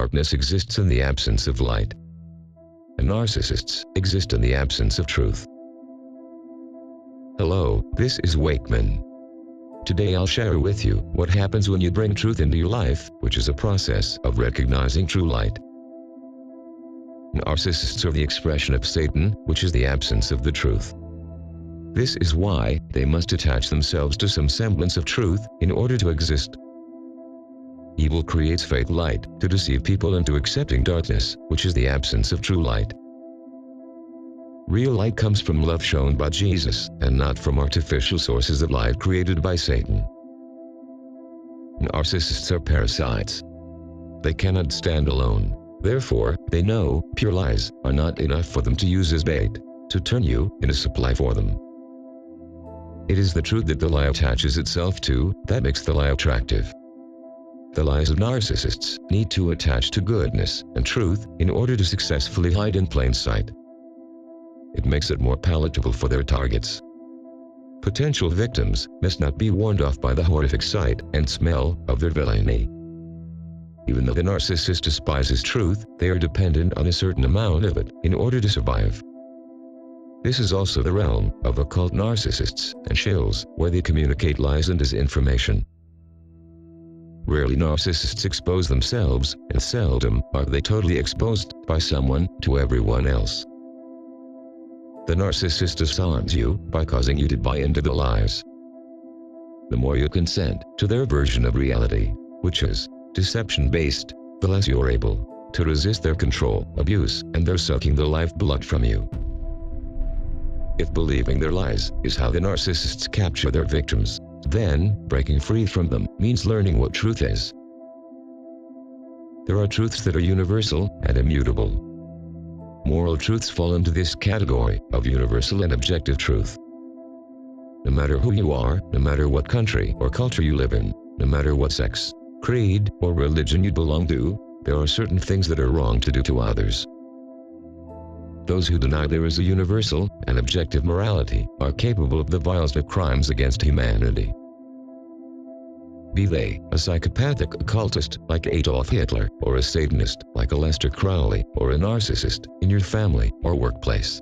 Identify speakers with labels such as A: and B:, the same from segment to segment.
A: darkness exists in the absence of light. And narcissists exist in the absence of truth. Hello, this is Wakeman. Today I'll share with you what happens when you bring truth into your life, which is a process of recognizing true light. Narcissists are the expression of Satan, which is the absence of the truth. This is why they must attach themselves to some semblance of truth in order to exist. Evil creates fake light to deceive people into accepting darkness, which is the absence of true light. Real light comes from love shown by Jesus, and not from artificial sources of light created by Satan. Narcissists are parasites. They cannot stand alone. Therefore, they know pure lies are not enough for them to use as bait to turn you into supply for them. It is the truth that the lie attaches itself to that makes the lie attractive. The lies of narcissists need to attach to goodness and truth in order to successfully hide in plain sight. It makes it more palatable for their targets. Potential victims must not be warned off by the horrific sight and smell of their villainy. Even though the narcissist despises truth, they are dependent on a certain amount of it in order to survive. This is also the realm of occult narcissists and shills, where they communicate lies and disinformation. Rarely narcissists expose themselves, and seldom are they totally exposed by someone to everyone else. The narcissist disarms you by causing you to buy into the lies. The more you consent to their version of reality, which is deception-based, the less you're able to resist their control, abuse, and their sucking the lifeblood from you. If believing their lies is how the narcissists capture their victims, then breaking free from them means learning what truth is. There are truths that are universal and immutable. Moral truths fall into this category of universal and objective truth. No matter who you are, no matter what country or culture you live in, no matter what sex, creed, or religion you belong to, there are certain things that are wrong to do to others. Those who deny there is a universal and objective morality are capable of the vilest of crimes against humanity. Be they a psychopathic occultist like Adolf Hitler, or a Satanist like Aleister Crowley, or a narcissist in your family or workplace.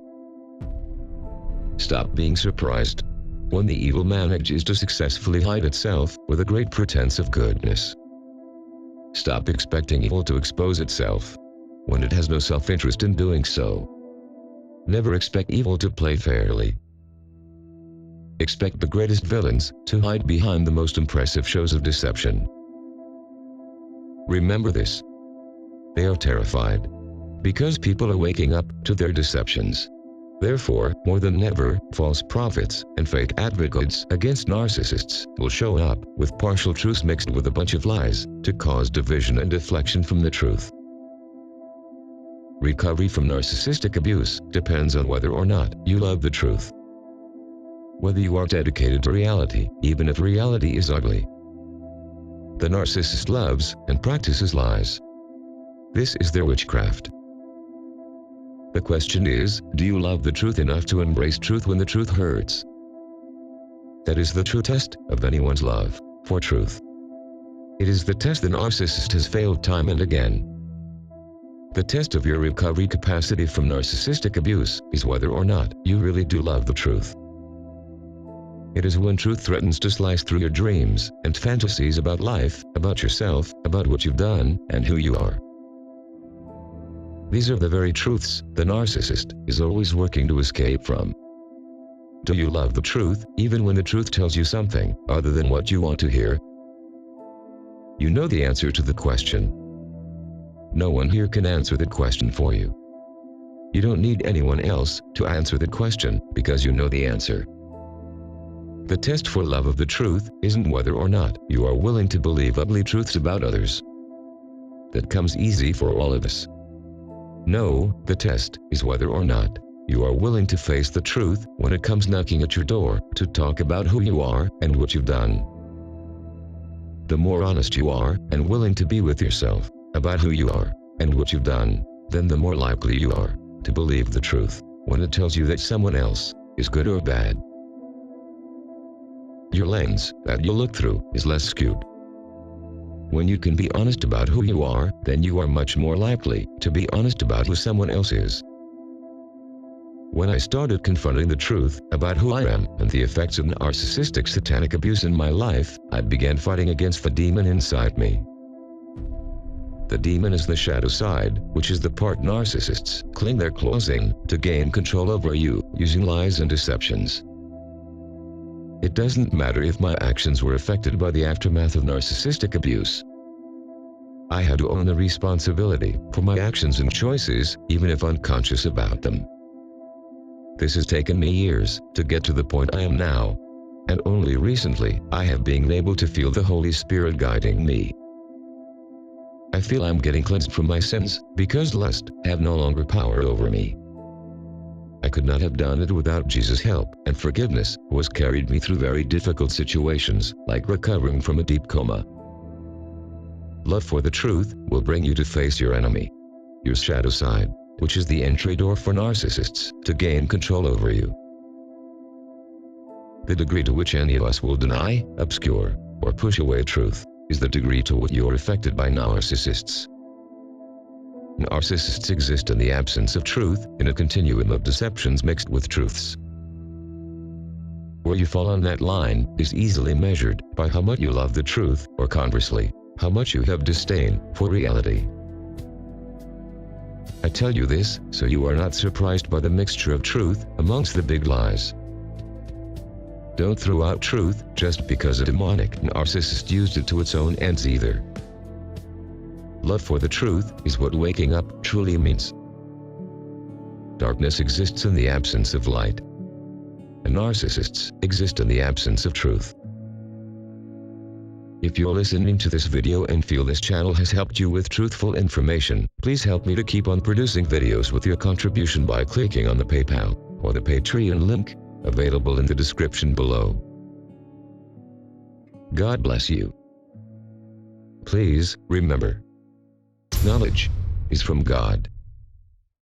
A: Stop being surprised when the evil manages to successfully hide itself with a great pretense of goodness. Stop expecting evil to expose itself when it has no self-interest in doing so. Never expect evil to play fairly. Expect the greatest villains to hide behind the most impressive shows of deception. Remember this. They are terrified because people are waking up to their deceptions. Therefore, more than ever, false prophets and fake advocates against narcissists will show up with partial truths mixed with a bunch of lies to cause division and deflection from the truth. Recovery from narcissistic abuse depends on whether or not you love the truth. Whether you are dedicated to reality, even if reality is ugly. The narcissist loves and practices lies. This is their witchcraft. The question is, do you love the truth enough to embrace truth when the truth hurts? That is the true test of anyone's love for truth. It is the test the narcissist has failed time and again. The test of your recovery capacity from narcissistic abuse is whether or not you really do love the truth. It is when truth threatens to slice through your dreams and fantasies about life, about yourself, about what you've done, and who you are. These are the very truths the narcissist is always working to escape from. Do you love the truth, even when the truth tells you something other than what you want to hear? You know the answer to the question. No one here can answer that question for you. You don't need anyone else to answer that question because you know the answer. The test for love of the truth isn't whether or not you are willing to believe ugly truths about others. That comes easy for all of us. No, the test is whether or not you are willing to face the truth when it comes knocking at your door to talk about who you are and what you've done. The more honest you are and willing to be with yourself about who you are and what you've done, then the more likely you are to believe the truth when it tells you that someone else is good or bad. Your lens that you look through is less skewed. When you can be honest about who you are, then you are much more likely to be honest about who someone else is. When I started confronting the truth about who I am and the effects of narcissistic satanic abuse in my life, I began fighting against the demon inside me. The demon is the shadow side, which is the part narcissists cling their claws in to gain control over you, using lies and deceptions. It doesn't matter if my actions were affected by the aftermath of narcissistic abuse. I had to own the responsibility for my actions and choices, even if unconscious about them. This has taken me years to get to the point I am now, and only recently I have been able to feel the Holy Spirit guiding me. I feel I'm getting cleansed from my sins, because lust have no longer power over me. I could not have done it without Jesus' help, and forgiveness was carried me through very difficult situations, like recovering from a deep coma. Love for the truth will bring you to face your enemy, your shadow side, which is the entry door for narcissists to gain control over you. The degree to which any of us will deny, obscure, or push away truth is the degree to which you are affected by narcissists. Narcissists exist in the absence of truth, in a continuum of deceptions mixed with truths. Where you fall on that line is easily measured by how much you love the truth, or conversely, how much you have disdain for reality. I tell you this so you are not surprised by the mixture of truth amongst the big lies. Don't throw out truth just because a demonic narcissist used it to its own ends either. Love for the truth is what waking up truly means. Darkness exists in the absence of light, and narcissists exist in the absence of truth. If you're listening to this video and feel this channel has helped you with truthful information, please help me to keep on producing videos with your contribution by clicking on the PayPal or the Patreon link available in the description below. God bless you. Please remember, knowledge is from God.